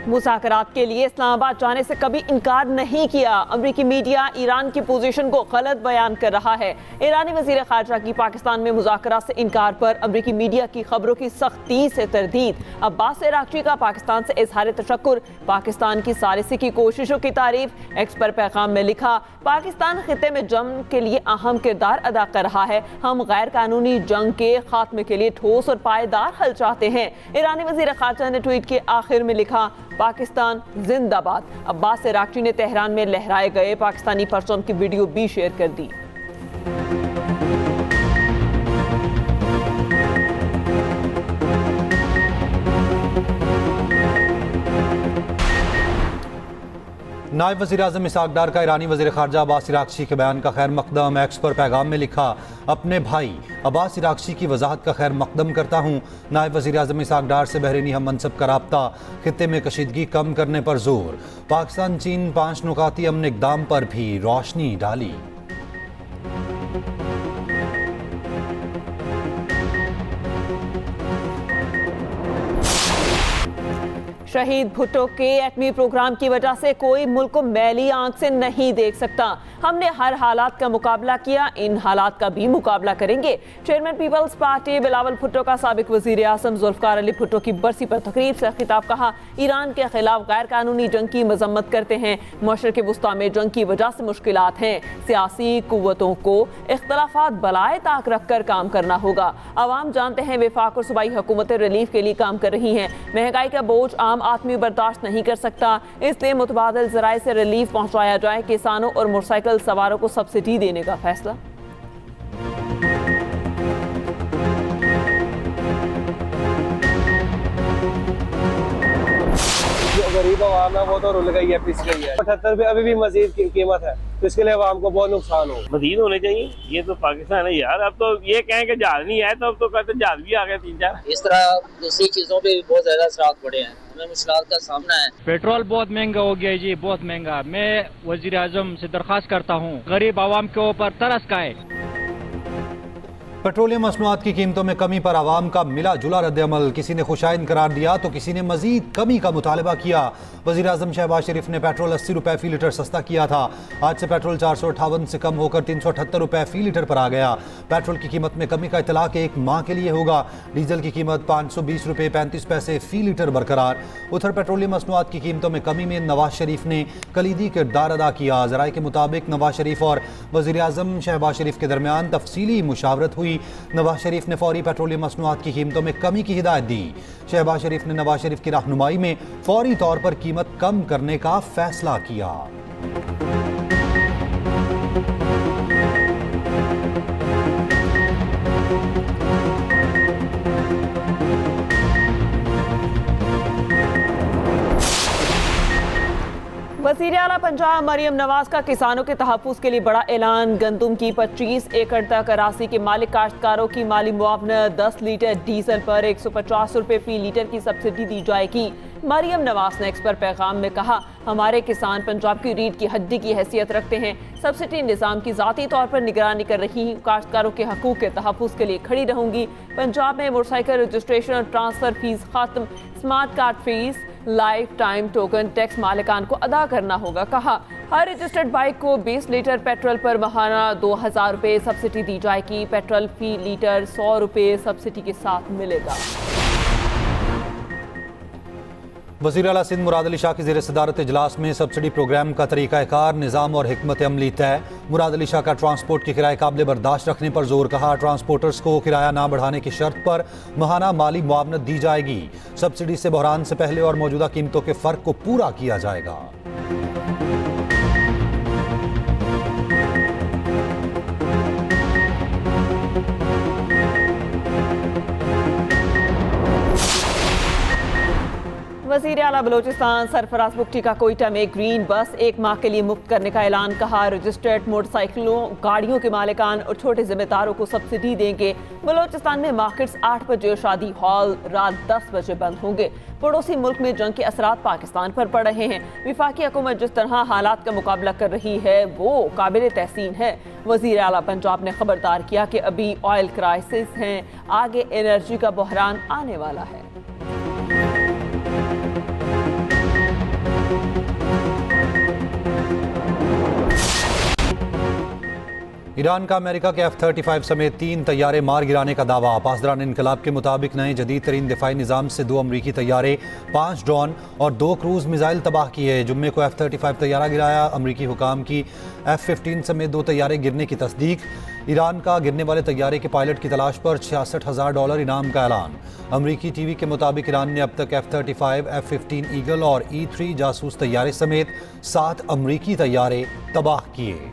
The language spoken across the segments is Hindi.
मुज़ाकरात के लिए इस्लामाबाद जाने से कभी इनकार नहीं किया। अमरीकी मीडिया ईरान की पोजीशन को गलत बयान कर रहा है। ईरानी वज़ीर ख़ारजा की पाकिस्तान में मुज़ाकरात से इनकार पर अमरीकी मीडिया की खबरों की सख्ती से तरदीद। अब्बास इराक़ची का पाकिस्तान से इज़हार तशक्कुर, पाकिस्तान की सालिसी की कोशिशों की तारीफ। एक्स पर पैगाम में लिखा, पाकिस्तान खित्ते में जंग के लिए अहम किरदार अदा कर रहा है। हम गैर कानूनी जंग के खात्मे के लिए ठोस और पायदार हल चाहते हैं। ईरानी वज़ीर ख़ारजा ने ट्वीट के आखिर में लिखा, पाकिस्तान जिंदाबाद। अब्बास इराक़ची ने तेहरान में लहराए गए पाकिस्तानी परचम की वीडियो भी शेयर कर दी। नायब वज़ीर-ए-आज़म इसहाक़ डार का ईरानी वज़ीर ख़ारजा अब्बास इराक़ची के बयान का खैर मक़दम। एक्स पर पैगाम में लिखा, अपने भाई अब्बास इराक़ची की वजाहत का खैर मक़दम करता हूँ। नायब वज़ीर-ए-आज़म इसहाक़ डार से बहरीनी हम मनसब का राब्ता, खित्ते में कशीदगी कम करने पर जोर। पाकिस्तान चीन 5 नुकाती अमन इक़दाम पर भी रोशनी डाली। शहीद भुट्टो के एटमी प्रोग्राम की वजह से कोई मुल्क को मैली आंख से नहीं देख सकता। हमने हर हालात का मुकाबला किया, इन हालात का भी मुकाबला करेंगे। Chairman People's Party Bilawal Bhutto का साबिक वज़ीर आज़म जुल्फ़िकार अली भुट्टो की बरसी पर तकरीब से खिताब। कहा, ईरान के खिलाफ गैर कानूनी जंग की मजम्मत करते हैं। मशरिक़ वुस्ता में जंग की वजह से मुश्किलात हैं। सियासी कुव्वतों को इख्तलाफात बलाए ताक रख कर काम करना होगा। अवाम जानते हैं वफाक और सूबाई हुकूमतें रिलीफ के लिए काम कर रही हैं। महंगाई का बोझ आम आदमी बर्दाश्त नहीं कर सकता, इसलिए मुतबादिल ज़राए से रिलीफ पहुंचाया जाए। किसानों और मोटरसाइकिल सवारों को सब्सिडी देने का फैसला। जो गरीब आवाम है वो तो रुल गई है, पिस गई है। 78 पे अभी भी मजीद कीमत है, तो इसके लिए आवाम को बहुत नुकसान हो। मजीद होने चाहिए। ये तो पाकिस्तान है यार। अब तो ये कहें कि जहाज नहीं है, तो अब तो कहते जहाज भी आ गए 3-4। इस तरह दूसरी चीजों पे भी बहुत ज्यादा असरात पड़े हैं, हमें मुश्किलात का सामना है। पेट्रोल बहुत महंगा हो गया है जी, बहुत महंगा। मैं वजीर आजम से दरख्वास्त करता हूँ, गरीब आवाम के ऊपर तरस खाए। पेट्रोलियम मसनूआत की कीमतों में कमी पर आवाम का मिला जुला रद्द-ए-अमल। किसी ने खुशाइन करार दिया तो किसी ने मजीद कमी का मुतालबा किया। वज़ीर आज़म शहबाज शरीफ ने पेट्रोल 80 रुपये फ़ी लीटर सस्ता किया था। आज से पेट्रोल 458 से कम होकर 378 रुपये फ़ी लीटर पर आ गया। पेट्रोल की कीमत में कमी का इतलाक 1 माह के लिए होगा। डीजल की कीमत 520 रुपये 35 पैसे फ़ी लीटर बरकरार। उधर पेट्रोलियम मसनूआत की कीमतों में कमी में नवाज शरीफ ने कलीदी किरदार अदा किया। ज़राए के मुताबिक नवाज शरीफ और वज़ीर आज़म शहबाज शरीफ के दरमियान तफसीली मुशावरत हुई। नवाज शरीफ ने फौरी पेट्रोलियम मसनूआत की कीमतों में कमी की हिदायत दी। शहबाज शरीफ ने नवाज शरीफ की रहनुमाई में फौरी तौर पर कीमत कम करने का फैसला किया। वज़ीर आला पंजाब मरियम नवाज का किसानों के तहफ़्फ़ुज़ के लिए बड़ा ऐलान। गंदम की 25 एकड़ तक अरासी के मालिक काश्तकारों की माली मुआवना, 10 लीटर डीजल पर 150 रुपये फ़ी लीटर की सब्सिडी दी जाएगी। मरियम नवाज ने एक्स पर पैगाम में कहा, हमारे किसान पंजाब की रीढ़ की हड्डी की हैसियत रखते हैं। सब्सिडी निज़ाम की ज़ाती तौर पर निगरानी कर रही हूँ। काश्तकारों के हकूक़ के तहफ़्फ़ुज़ के लिए खड़ी रहूँगी। पंजाब में मोटरसाइकिल रजिस्ट्रेशन और ट्रांसफ़र फ़ीस ख़त्म। Smart card fee, life time token tax मालिकान को अदा करना होगा। कहा, हर रजिस्टर्ड बाइक को 20 लीटर पेट्रोल पर माहाना 2000 रुपये सब्सिडी दी जाएगी। पेट्रोल फ़ी लीटर 100 रुपये सब्सिडी के साथ मिलेगा। वज़ीर आला सिंध मुराद अली शाह की ज़ेर सदारत इजलास में सब्सिडी प्रोग्राम का तरीक़ाकार, निज़ाम और हिकमत अमली तय। मुराद अली शाह का ट्रांसपोर्ट के किराए काबिल बर्दाश्त रखने पर जोर। कहा, ट्रांसपोर्टर्स को किराया ना बढ़ाने की शर्त पर माहाना माली मुआवनत दी जाएगी। सब्सिडी से बहरान से पहले और मौजूदा कीमतों के फ़र्क को पूरा किया जाएगा। वज़ीर आला बलोचिस्तान सरफराज बुगटी का कोयटा में ग्रीन बस 1 माह के लिए मुफ्त करने का ऐलान। कहा, रजिस्टर्ड मोटरसाइकिलों गाड़ियों के मालिकान और छोटे जिम्मेदारों को सब्सिडी देंगे। बलोचिस्तान में मार्केट्स 8 बजे और शादी हॉल रात 10 बजे बंद होंगे। पड़ोसी मुल्क में जंग के असरात पाकिस्तान पर पड़ रहे हैं। विफाकी हुकूमत जिस तरह हालात का मुकाबला कर रही है वो काबिल तहसीन है। वज़ीर आला पंजाब ने खबरदार किया कि अभी ऑयल क्राइसिस है, आगे एनर्जी का बहरान आने वाला है। ईरान का अमेरिका के F-35 समेत 3 तैयारे मार गिराने का दावा। पासदारान इनकलाब के मुताबिक नए जदीद तरीन दिफाई निज़ाम से 2 अमरीकी तैयारे, 5 ड्रोन और 2 क्रूज मिसाइल तबाह किए। जुम्मे को F-35 तैयारा गिराया। अमरीकी हुकाम की F-15 समेत 2 तैयारे गिरने की तस्दीक। ईरान का गिरने वाले तैयारे के पायलट की तलाश पर $66,000 इनाम का ऐलान। अमरीकी टीवी के मुताबिक ईरान ने अब तक F-35, F-15 ईगल और E-3 जासूस तैयारे समेत 7 अमरीकी तैयारे तबाह किए।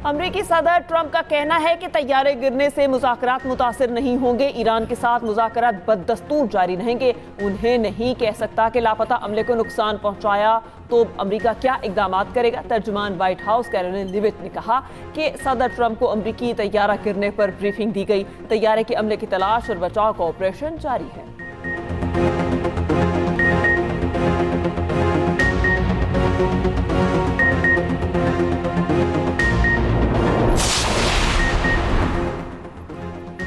अमरीकी सदर ट्रंप का कहना है कि तैयारे गिरने से मुज़ाकरात मुतासिर नहीं होंगे। ईरान के साथ मुज़ाकरात बदस्तूर जारी रहेंगे। उन्हें नहीं कह सकता कि लापता अमले को नुकसान पहुंचाया तो अमरीका क्या इकदाम करेगा। तर्जुमान व्हाइट हाउस कैरोलिन लिविट ने कहा कि सदर ट्रंप को अमरीकी तैयारा गिरने पर ब्रीफिंग दी गई। तैयारे के अमले की तलाश और बचाव का ऑपरेशन जारी है।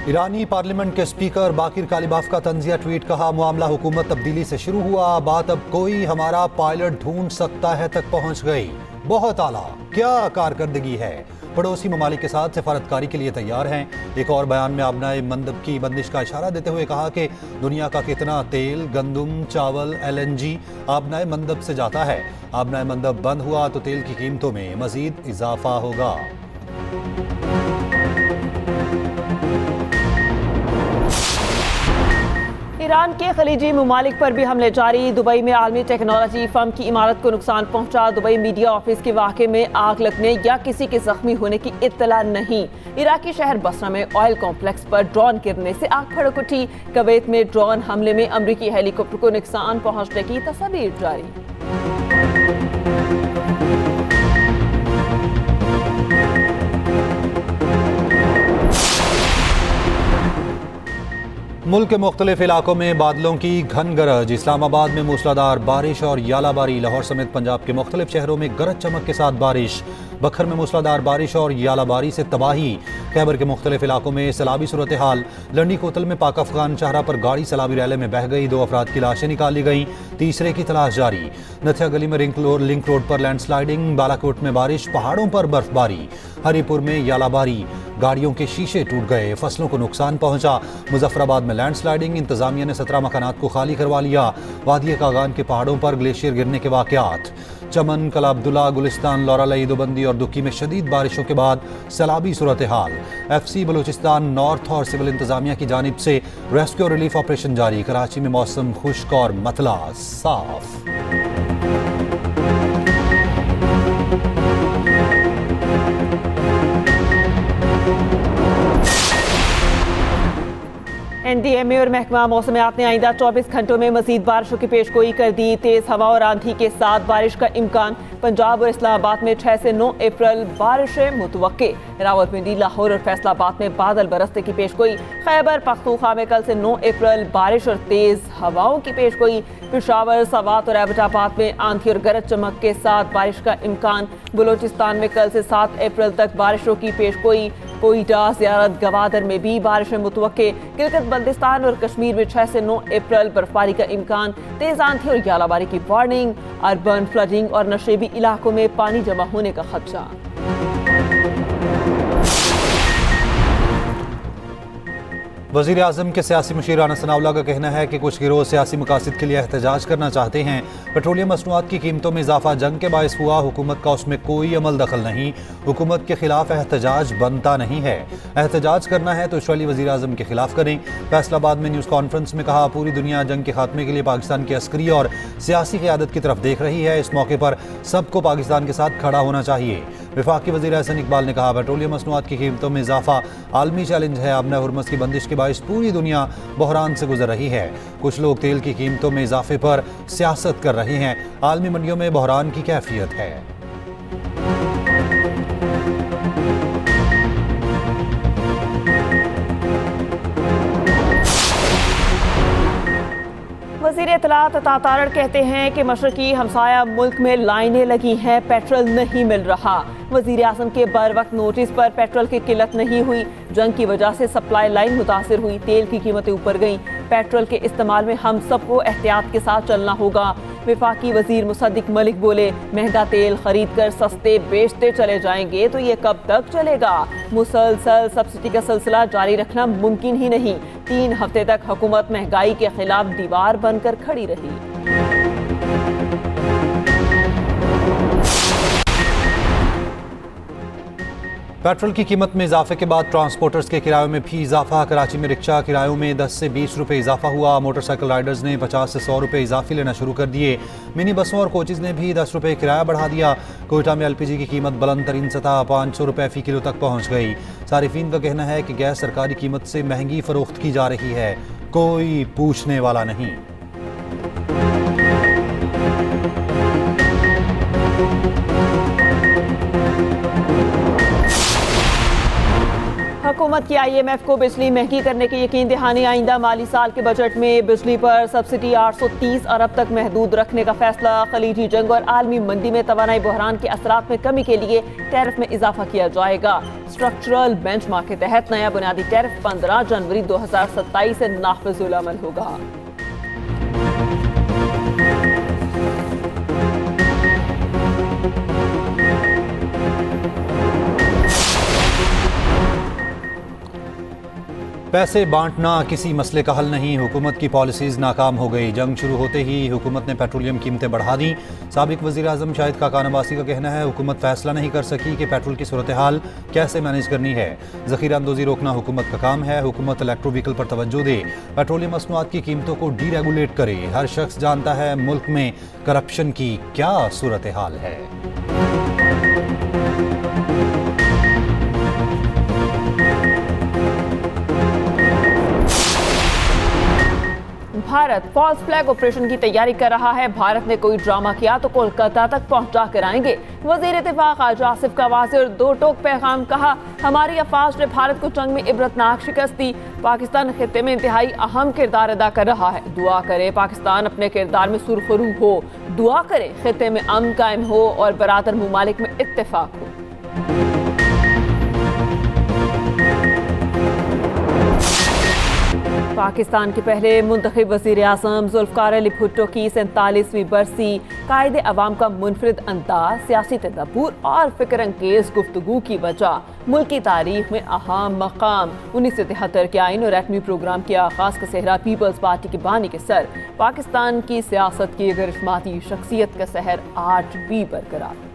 ईरानी पार्लियामेंट के स्पीकर बाकिर कालिबाफ का तंजिया ट्वीट। कहा, मामला हुकूमत तब्दीली से शुरू हुआ, बात अब कोई हमारा पायलट ढूंढ सकता है तक पहुंच गई। बहुत आला, क्या कारकर्दगी है। पड़ोसी ममालिक के साथ सिफारतकारी के लिए तैयार हैं। एक और बयान में आबनाए मंदब की बंदिश का इशारा देते हुए कहा कि दुनिया का कितना तेल, गंदम, चावल, LNG आबनाए मंदब से जाता है। आबनाए मंदब बंद हुआ तो तेल की कीमतों में मजीद इजाफा होगा। ईरान के खलीजी ममालिक पर भी हमले जारी। दुबई में आलमी टेक्नोलॉजी फर्म की इमारत को नुकसान पहुंचा। दुबई मीडिया ऑफिस के वाक़े में आग लगने या किसी के जख्मी होने की इत्तला नहीं। इराकी शहर बसरा में ऑयल कॉम्प्लेक्स पर ड्रोन गिरने से आग भड़क उठी। कुवैत में ड्रोन हमले में अमरीकी हेलीकॉप्टर को नुकसान पहुंचने की तस्वीर जारी। मुल्क के मुख्तलिफ इलाकों में बादलों की घन गरज। इस्लामाबाद में मूसलाधार बारिश और यालाबारी। लाहौर समेत पंजाब के मुख्तलिफ शहरों में गरज चमक के साथ बारिश। बखर में मूसलाधार बारिश और यालाबारी से तबाही। खैबर के मुख्तलिफ इलाकों में सैलाबी सूरत हाल। लंडी कोतल में पाक अफगान शाहरा पर गाड़ी सैलाबी रैले में बह गई। 2 अफराद की लाशें निकाली गई, तीसरे की तलाश जारी। नथिया गली में लिंक रोड पर लैंडस्लाइडिंग। बालाकोट में बारिश, पहाड़ों पर बर्फबारी। हरीपुर में यालाबारी, गाड़ियों के शीशे टूट गए, फसलों को नुकसान पहुंचा। मुजफ्फराबाद में लैंडस्लाइडिंग, इंतजामिया ने 17 मकानात को खाली करवा लिया। वादिया कागान के पहाड़ों पर ग्लेशियर गिरने के वाकयात। चमन, कला अब्दुल्ला, गुलिस्तान, लौरालई, दोबंदी और दुक्की में शदीद बारिशों के बाद सैलाबी सूरत हाल। FC बलूचिस्तान नॉर्थ और सिविल इंतजामिया की जानिब से रेस्क्यू और रिलीफ ऑपरेशन जारी। कराची में मौसम खुश्क और मतला साफ। NDMA और महकमा मौसमियात ने आइंदा 24 घंटों में मजीद बारिशों की पेशगोई कर दी। तेज हवा और आंधी के साथ बारिश का इम्कान। पंजाब और इस्लामाबाद में 6 से 9 अप्रैल बारिशें मुतवक्के। रावलपिंडी, लाहौर और फैसलाबाद में बादल बरसने की पेशगोई। खैबर पख्तूनख्वा में कल से 9 अप्रैल बारिश और तेज हवाओं की पेशगोई। पेशावर, सवात और एबटाबाद में आंधी और गरज चमक के साथ बारिश का इम्कान। बलूचिस्तान में कल से 7 अप्रैल तक बारिशों की पेशगोई। कोयटा, ज़ियारत, गवादर में भी बारिशें मुतवक्के। गिलगित बल्तिस्तान और कश्मीर में 6 से 9 अप्रैल बर्फबारी का इम्कान। तेज आंधी और यालाबारी की वार्निंग। अर्बन फ्लडिंग और नशेबी इलाकों में पानी जमा होने का खदशा। वज़ीर आज़म के सियासी मुशीर राना सनाउल्लाह का कहना है कि कुछ गिरोह सियासी मकासद के लिए एहतजाज करना चाहते हैं। पेट्रोलियम मसनूआत की कीमतों में इजाफा जंग के बायस हुआ, हुकूमत का उसमें कोई अमल दखल नहीं। हुकूमत के खिलाफ एहतजाज बनता नहीं है। एहतजाज करना है तो इसराइली वज़ीर आज़म के खिलाफ करें। फैसलाबाद में न्यूज़ कॉन्फ्रेंस में कहा, पूरी दुनिया जंग के खात्मे के लिए पाकिस्तान की अस्करी और सियासी क़यादत की तरफ देख रही है। इस मौके पर सबको पाकिस्तान के साथ खड़ा होना चाहिए। वफाकी वज़ीर एहसन इकबाल ने कहा, पेट्रोलियम मसनूआत की कीमतों में इजाफा आलमी चैलेंज है। आबना हुर्मस की बंदिश के बायस पूरी दुनिया बहरान से गुजर रही है। कुछ लोग तेल की कीमतों में इजाफे पर सियासत कर रहे हैं। आलमी मंडियों में बहरान की कैफियत है। वज़ीर इत्तलात अता तारड़ कहते हैं कि मशरकी हमसाया मुल्क में लाइनें लगी हैं, पेट्रोल नहीं मिल रहा। वज़ीर आज़म के बर वक्त नोटिस पर पेट्रोल की किल्लत नहीं हुई। जंग की वजह से सप्लाई लाइन मुतासिर हुई, तेल की कीमतें ऊपर गईं। पेट्रोल के इस्तेमाल में हम सबको एहतियात के साथ चलना होगा। वफाकी वज़ीर मुसद्दिक मलिक बोले, महंगा तेल खरीद कर सस्ते बेचते चले जाएंगे तो ये कब तक चलेगा? मुसलसल सब्सिडी का सिलसिला जारी रखना मुमकिन ही नहीं। 3 हफ्ते तक हुकूमत महंगाई के खिलाफ दीवार बनकर खड़ी रही। पेट्रोल की कीमत में इजाफे के बाद ट्रांसपोर्टर्स के किरायों में भी इजाफा। कराची में रिक्शा किरायों में 10 से 20 रुपए इजाफा हुआ। मोटरसाइकिल राइडर्स ने 50 से 100 रुपए इजाफी लेना शुरू कर दिए। मिनी बसों और कोचेज ने भी 10 रुपए किराया बढ़ा दिया। कोयटा में LPG की कीमत बुलंद तरीन सतह 500 रुपए फी किलो तक पहुँच गई। सारिफीन का कहना है कि गैस सरकारी कीमत से महंगी फरोख्त की जा रही है, कोई पूछने वाला नहीं। हुकूमत की IMF को बिजली महंगी करने की यकीन दहानी। आइंदा माली साल के बजट में बिजली पर सब्सिडी 830 अरब तक महदूद रखने का फैसला। खलीजी जंग और आलमी मंदी में तवानाई बहरान के असरात में कमी के लिए टैरिफ में इजाफा किया जाएगा। स्ट्रक्चरल बेंचमार्क के तहत नया बुनियादी टैरिफ 15 जनवरी 2027 से नाफिजुल अमल होगा। पैसे बांटना किसी मसले का हल नहीं, हुकूमत की पॉलिसीज नाकाम हो गई। जंग शुरू होते ही हुकूमत ने पेट्रोलियम कीमतें बढ़ा दी। साबिक वज़ीर आज़म शाहिद खाकान अब्बासी का कहना है, हुकूमत फैसला नहीं कर सकी कि पेट्रोल की सूरत हाल कैसे मैनेज करनी है। ज़ख़ीरा अंदोज़ी रोकना हुकूमत का काम है। हुकूमत इलेक्ट्रो व्हीकल पर तवज्जो दे, पेट्रोलियम मसनूआत की कीमतों को डीरेगुलेट करे। हर शख्स जानता है मुल्क में करप्शन की क्या सूरत हाल है। भारत फॉल्स फ्लैग ऑपरेशन की तैयारी कर रहा है। भारत ने कोई ड्रामा किया तो कोलकाता तक पहुंचा कर आएंगे। वजीर इत्तेफाक हाजी आसिफ का वाज़ेह और दो टोक पैगाम। कहा, हमारी अफवाज ने भारत को जंग में इबरतनाक शिकस्त दी। पाकिस्तान खित्ते में इंतहाई अहम किरदार अदा कर रहा है। दुआ करे पाकिस्तान अपने किरदार में सुरखरू हो। दुआ करे खित्ते में अमन कायम हो और बरादर मुमालिक में इत्तेफाक हो। पाकिस्तान के पहले मुंतखब वज़ीर आज़म ज़ुल्फ़िकार अली भुट्टो की 47वीं बरसी। कायदे अवाम का मुनफरिद अंदाज, सियासी तदब्बुर और फ़िक्र अंगेज़ गुफ्तगू की वजह मुल्क की तारीख में अहम मकाम। 1973 के आइन और एटमी प्रोग्राम के आगाज़ का सेहरा पीपल्स पार्टी के बानी के सर पाकिस्तान की सियासत की गरिश्माती शख्सियत का सहर आज भी बरकरार।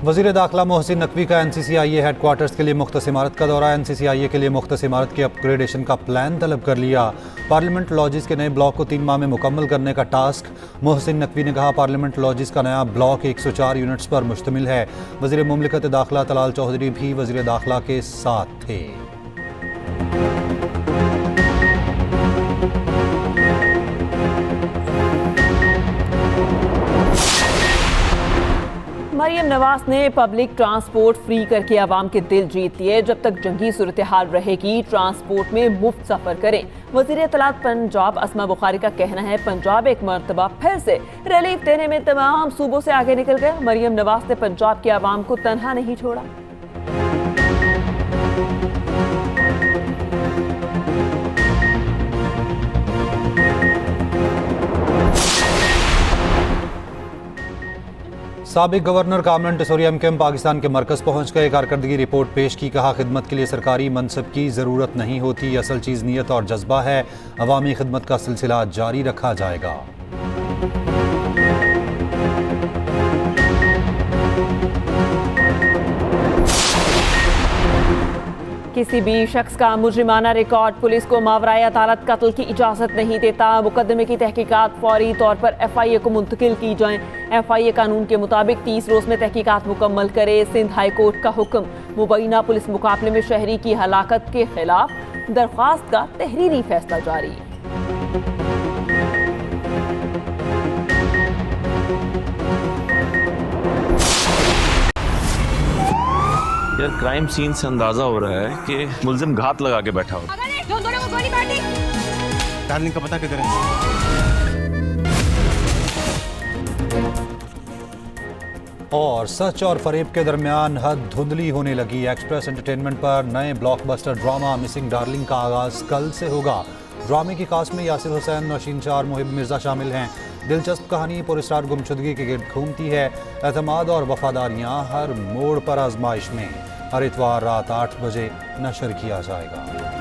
वज़ीर दाखिला मोहसिन नकवी का NCCIA हेडक्वार्टर्स के लिए मुख्तस इमारत का दौरा। NCCIA के लिए मुख्तस इमारत के अपग्रेडेशन का प्लान तलब कर लिया। पार्लियामेंट लॉजिस के नए ब्लॉक को 3 माह में मुकम्मल करने का टास्क। मोहसिन नकवी ने कहा, पार्लियामेंट लॉजिस का नया ब्लॉक 104 यूनिट्स पर मुश्तमिल है। वज़ीर मुमलिकत दाखिला तलाल चौधरी भी वज़ीर दाखिला के साथ थे। मरियम नवाज ने पब्लिक ट्रांसपोर्ट फ्री करके आवाम के दिल जीत लिए। जब तक जंगी सूरत हाल रहेगी, ट्रांसपोर्ट में मुफ्त सफर करें। वज़ीर इत्तलात पंजाब असमा बुखारी का कहना है, पंजाब एक मरतबा फिर से रिलीफ देने में तमाम सूबों से आगे निकल गया। मरियम नवाज ने पंजाब के आवाम को तन्हा नहीं छोड़ा। साबिक गवर्नर कामरान टेसोरिया MKM पाकिस्तान के मरकज़ पहुंच गए। कारकर्दगी रिपोर्ट पेश की। कहा, खिदमत के लिए सरकारी मनसब की ज़रूरत नहीं होती, असल चीज़ नीयत और जज्बा है। अवामी खिदमत का सिलसिला जारी रखा जाएगा। किसी भी शख्स का मुजरिमाना रिकॉर्ड पुलिस को मावराए अदालत कत्ल की इजाज़त नहीं देता। मुकदमे की तहकीकात फौरी तौर पर FIA को मुंतकिल की जाएं। FIA कानून के मुताबिक 30 रोज़ में तहकीकात मुकम्मल करे। सिंध हाई कोर्ट का हुक्म। मुबैना पुलिस मुकाबले में शहरी की हलाकत के खिलाफ दरख्वास्त का तहरीरी फैसला जारी। यार क्राइम सीन से अंदाजा हो रहा है कि मुलजिम घात लगा के बैठा हो। दोनों को गोली मार दी। डार्लिंग का पता किधर है? और सच और फरेब के दरमियान हद धुंधली होने लगी। एक्सप्रेस एंटरटेनमेंट पर नए ब्लॉकबस्टर ड्रामा मिसिंग डार्लिंग का आगाज कल से होगा। ड्रामे की कास्ट में यासिर हुसैन, नौशीन चार, मुहिब मिर्जा शामिल हैं। दिलचस्प कहानी पुरस्कार गुमशुदगी के गिर्द घूमती है। एतमाद और वफादारियां हर मोड़ पर आजमाइश में। हर इतवार रात 8 बजे नशर किया जाएगा।